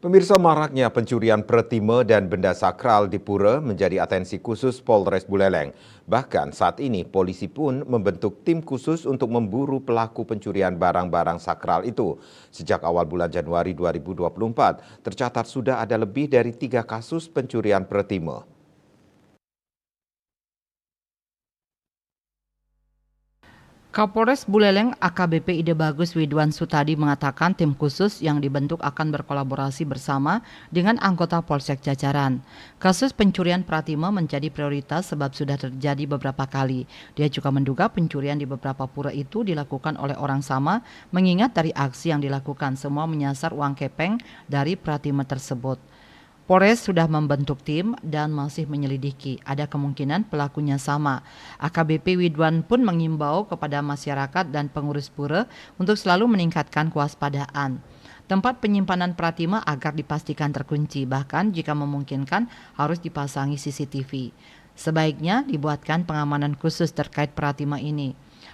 Pemirsa, maraknya pencurian pretime dan benda sakral di pura menjadi atensi khusus Polres Buleleng. Bahkan saat ini polisi pun membentuk tim khusus untuk memburu pelaku pencurian barang-barang sakral itu. Sejak awal bulan Januari 2024, tercatat sudah ada lebih dari 3 kasus pencurian pretime. Kapolres Buleleng AKBP Ide Bagus Widwan Sutadi mengatakan tim khusus yang dibentuk akan berkolaborasi bersama dengan anggota Polsek jajaran. Kasus pencurian Pratima menjadi prioritas sebab sudah terjadi beberapa kali. Dia juga menduga pencurian di beberapa pura itu dilakukan oleh orang sama, mengingat dari aksi yang dilakukan semua menyasar uang kepeng dari Pratima tersebut. Polres sudah membentuk tim dan masih menyelidiki. Ada kemungkinan pelakunya sama. AKBP Widwan pun mengimbau kepada masyarakat dan pengurus pura untuk selalu meningkatkan kewaspadaan. Tempat penyimpanan Pratima agar dipastikan terkunci, bahkan jika memungkinkan harus dipasangi CCTV. Sebaiknya dibuatkan pengamanan khusus terkait Pratima ini.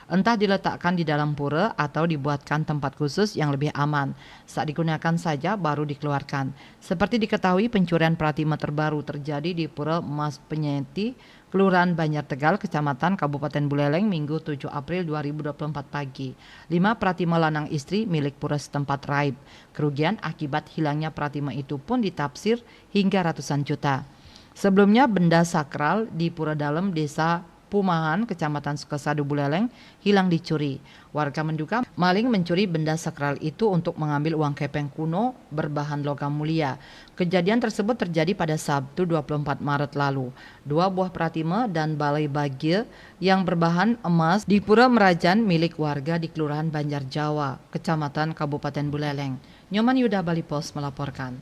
Entah diletakkan di dalam pura atau dibuatkan tempat khusus yang lebih aman. Saat digunakan saja baru dikeluarkan. Seperti diketahui pencurian Pratima terbaru terjadi di Pura Mas Penyeti, Kelurahan Banjar Tegal, Kecamatan Kabupaten Buleleng, Minggu 7 April 2024 pagi. 5 Pratima lanang istri milik pura setempat raib. Kerugian akibat hilangnya Pratima itu pun ditafsir hingga ratusan juta. Sebelumnya benda sakral di Pura Dalem Desa Pumahan, Kecamatan Sukasadu Buleleng hilang dicuri. Warga menduga maling mencuri benda sakral itu untuk mengambil uang kepeng kuno berbahan logam mulia. Kejadian tersebut terjadi pada Sabtu 24 Maret lalu. 2 buah pratima dan balai bagia yang berbahan emas di Pura Merajan milik warga di Kelurahan Banjar Jawa, Kecamatan Kabupaten Buleleng. Nyoman Yuda Bali Pos melaporkan.